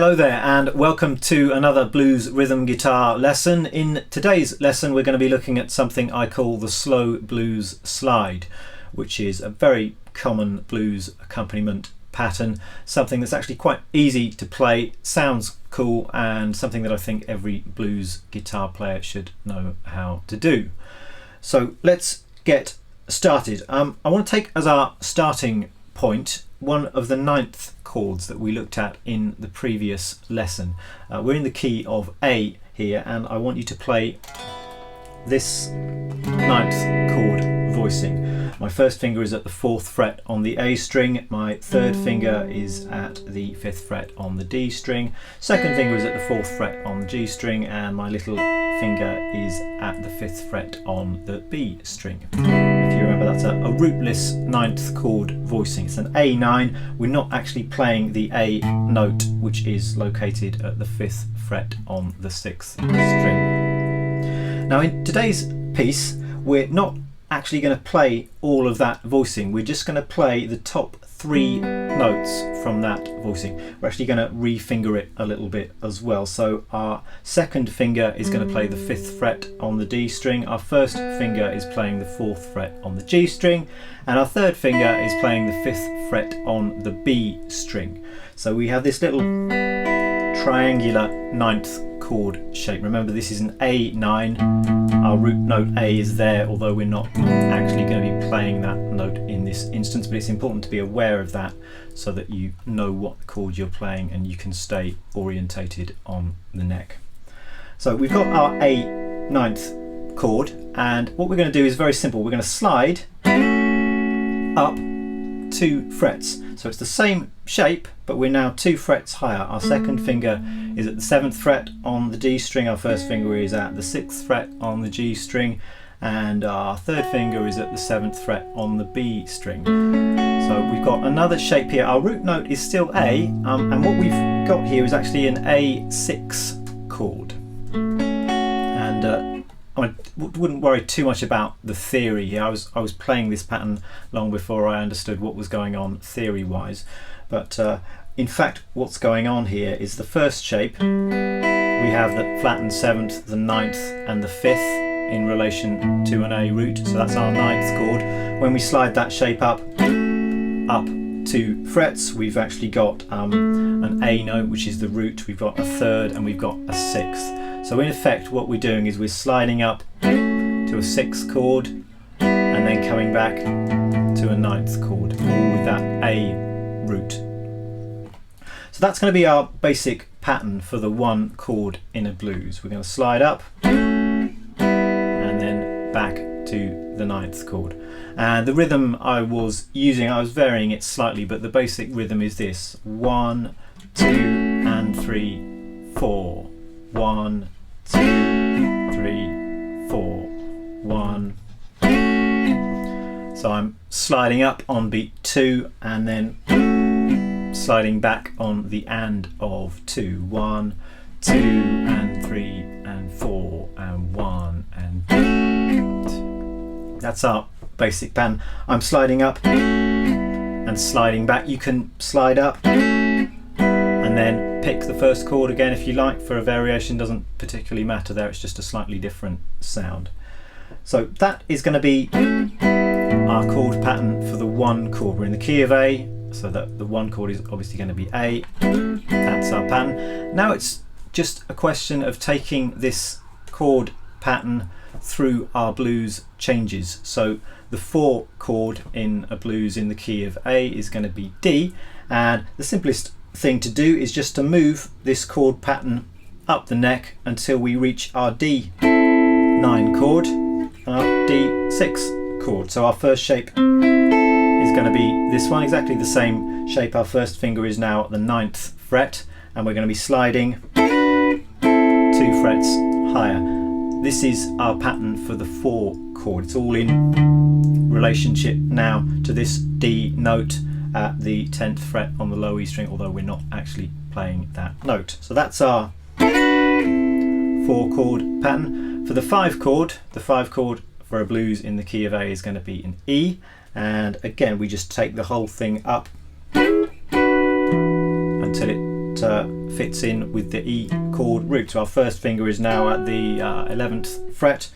Hello there and welcome to another blues rhythm guitar lesson. In today's lesson we're going to be looking at something I call the slow blues slide, which is a very common blues accompaniment pattern, something that's actually quite easy to play, sounds cool, and something that I think every blues guitar player should know how to do. So let's get started. I want to take as our starting point one of the ninth chords that we looked at in the previous lesson. We're in the key of A here, and I want you to play this ninth chord voicing. My first finger is at the 4th fret on the A string, my third finger is at the 5th fret on the D string, second finger is at the 4th fret on the G string, and my little finger is at the 5th fret on the B string. If you remember, that's a rootless ninth chord voicing. It's an A9. We're not actually playing the A note, which is located at the 5th fret on the 6th string. Now in today's piece, we're not actually going to play all of that voicing. We're just going to play the top 3 notes from that voicing. We're actually going to re-finger it a little bit as well. So our second finger is going to play the 5th fret on the D string, our first finger is playing the 4th fret on the G string, and our third finger is playing the 5th fret on the B string. So we have this little triangular ninth chord shape. Remember, this is an A9. Our root note A is there, although we're not actually going to be playing that note in this instance, but it's important to be aware of that so that you know what chord you're playing and you can stay orientated on the neck. So we've got our A ninth chord, and what we're going to do is very simple. We're going to slide up 2 frets. So it's the same shape, but we're now 2 frets higher. Our second finger is at the 7th fret on the D string, our first finger is at the 6th fret on the G string, and our third finger is at the 7th fret on the B string. So we've got another shape here. Our root note is still A, and what we've got here is actually an A6 chord. And I wouldn't worry too much about the theory here. I was playing this pattern long before I understood what was going on theory-wise. But in fact, what's going on here is the first shape. We have the flattened 7th, the 9th, and the 5th in relation to an A root. So that's our 9th chord. When we slide that shape up 2 frets, we've actually got an A note, which is the root. We've got a 3rd, and we've got a 6th. So in effect what we're doing is we're sliding up to a 6th chord and then coming back to a 9th chord, all with that A root. So that's going to be our basic pattern for the one chord in a blues. We're going to slide up and then back to the 9th chord. And the rhythm I was using, I was varying it slightly, but the basic rhythm is this: 1, 2 and 3, 4. 1, 2, 3, 4, 1. So I'm sliding up on beat 2 and then sliding back on the and of 2. 1, 2 and 3 and 4 and 1 and 2. That's our basic pattern. I'm sliding up and sliding back. You can slide up and then pick the first chord again if you like for a variation. Doesn't particularly matter there, it's just a slightly different sound. So that is going to be our chord pattern for the one chord. We're in the key of A, so that the one chord is obviously going to be A. That's our pattern. Now it's just a question of taking this chord pattern through our blues changes. So the 4 chord in a blues in the key of A is going to be D, and the simplest thing to do is just to move this chord pattern up the neck until we reach our D9 chord and our D6 chord. So our first shape is going to be this one, exactly the same shape. Our first finger is now at the 9th fret, and we're going to be sliding 2 frets higher. This is our pattern for the 4 chord. It's all in relationship now to this D note at the 10th fret on the low E string, although we're not actually playing that note. So that's our 4 chord pattern. For the 5 chord, the 5 chord for a blues in the key of A is going to be an E, and again we just take the whole thing up until it fits in with the E chord root. So our first finger is now at the 11th fret,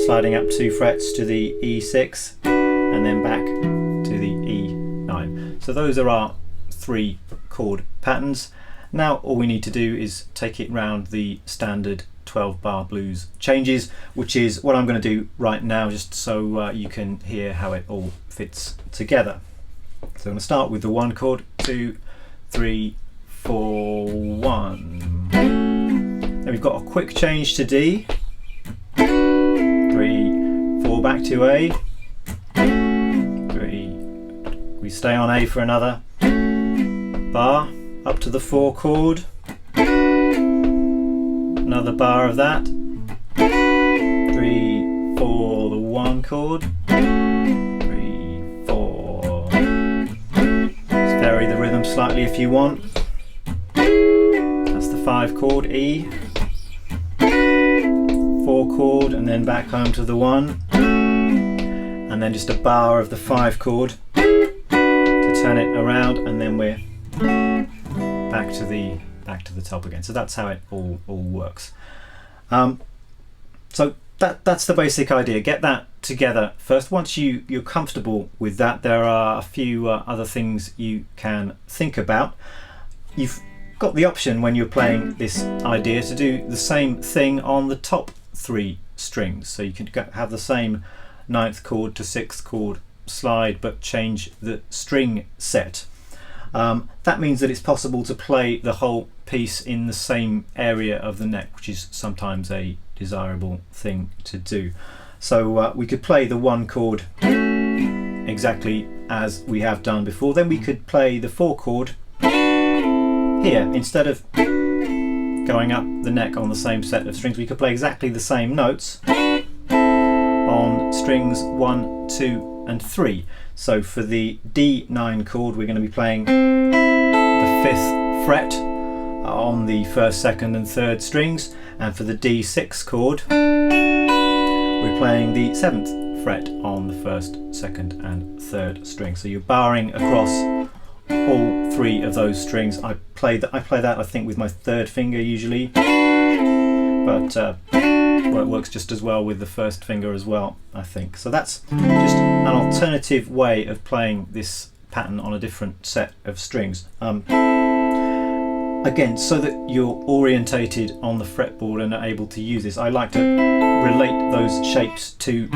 sliding up 2 frets to the E6 and then back to the E9. So those are our 3 chord patterns. Now all we need to do is take it round the standard 12-bar blues changes, which is what I'm going to do right now, just so you can hear how it all fits together. So I'm going to start with the 1 chord, 2, 3, 4, 1. Then we've got a quick change to D, 3, 4 back to A, 3, we stay on A for another bar, up to the 4 chord, another bar of that, 3, 4, the 1 chord, 3, 4. Just vary the rhythm slightly if you want. That's the 5 chord, E, 4 chord, and then back home to the 1, and then just a bar of the 5 chord to turn it around, and then we're back to the top again. So that's how it all works. So that's the basic idea. Get that together first. Once you're comfortable with that, there are a few other things you can think about. You've got the option when you're playing this idea to do the same thing on the top 3 strings. So you can have the same 9th chord to 6th chord slide, but change the string set. That means that it's possible to play the whole piece in the same area of the neck, which is sometimes a desirable thing to do. So we could play the 1 chord exactly as we have done before. Then we could play the 4 chord here. Instead of going up the neck on the same set of strings, we could play exactly the same notes on strings 1, 2 and 3. So for the D9 chord, we're going to be playing the 5th fret on the 1st, 2nd and 3rd strings, and for the D6 chord we're playing the 7th fret on the 1st, 2nd and 3rd string. So you're barring across all 3 of those strings. I play that I think with my 3rd finger usually, but well, it works just as well with the 1st finger as well, I think. So that's just an alternative way of playing this pattern on a different set of strings. Again, so that you're orientated on the fretboard and are able to use this, I like to relate those shapes to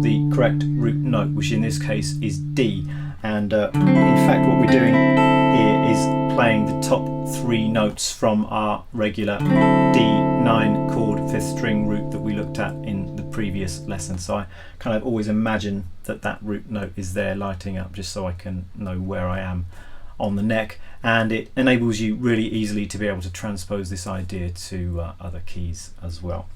the correct root note, which in this case is D. And in fact what we're doing here is playing the top 3 notes from our regular D9 chord 5th string root that we looked at in the previous lesson. So I kind of always imagine that root note is there lighting up, just so I can know where I am on the neck, and it enables you really easily to be able to transpose this idea to other keys as well.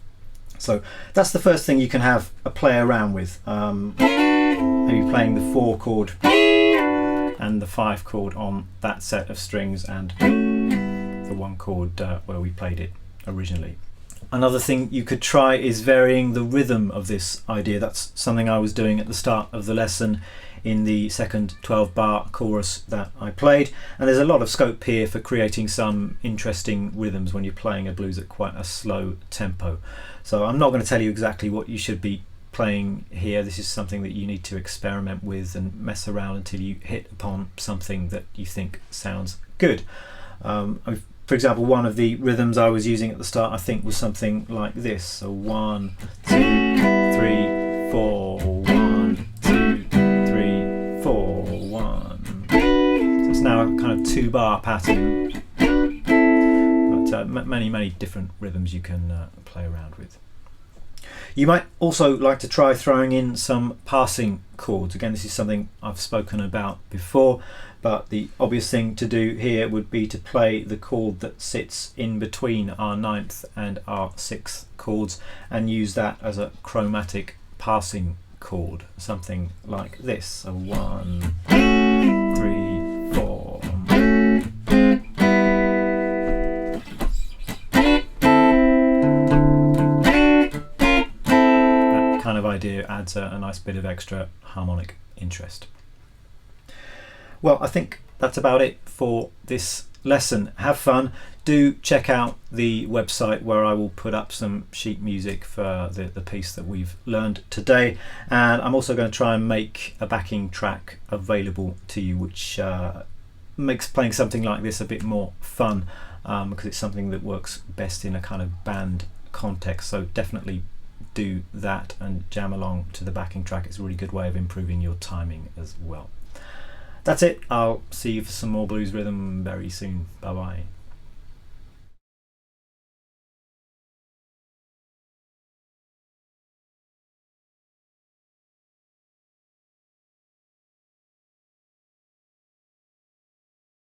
So that's the first thing you can have a play around with. Maybe playing the 4 chord and the 5 chord on that set of strings, and the 1 chord where we played it originally. Another thing you could try is varying the rhythm of this idea. That's something I was doing at the start of the lesson in the second 12-bar chorus that I played, and there's a lot of scope here for creating some interesting rhythms when you're playing a blues at quite a slow tempo. So I'm not going to tell you exactly what you should be playing here. This is something that you need to experiment with and mess around until you hit upon something that you think sounds good. For example, one of the rhythms I was using at the start, I think, was something like this. So 1, 2, 3, 4, 1, 2, 3, 4, 1. So it's now a kind of 2-bar pattern, but many different rhythms you can play around with. You might also like to try throwing in some passing chords. Again, this is something I've spoken about before, but the obvious thing to do here would be to play the chord that sits in between our 9th and our 6th chords and use that as a chromatic passing chord, something like this. So 1, 3, 4. That kind of idea adds a nice bit of extra harmonic interest. Well, I think that's about it for this lesson. Have fun. Do check out the website where I will put up some sheet music for the piece that we've learned today, and I'm also going to try and make a backing track available to you, which makes playing something like this a bit more fun, because it's something that works best in a kind of band context. So definitely do that and jam along to the backing track. It's a really good way of improving your timing as well. That's it. I'll see you for some more blues rhythm very soon. Bye bye.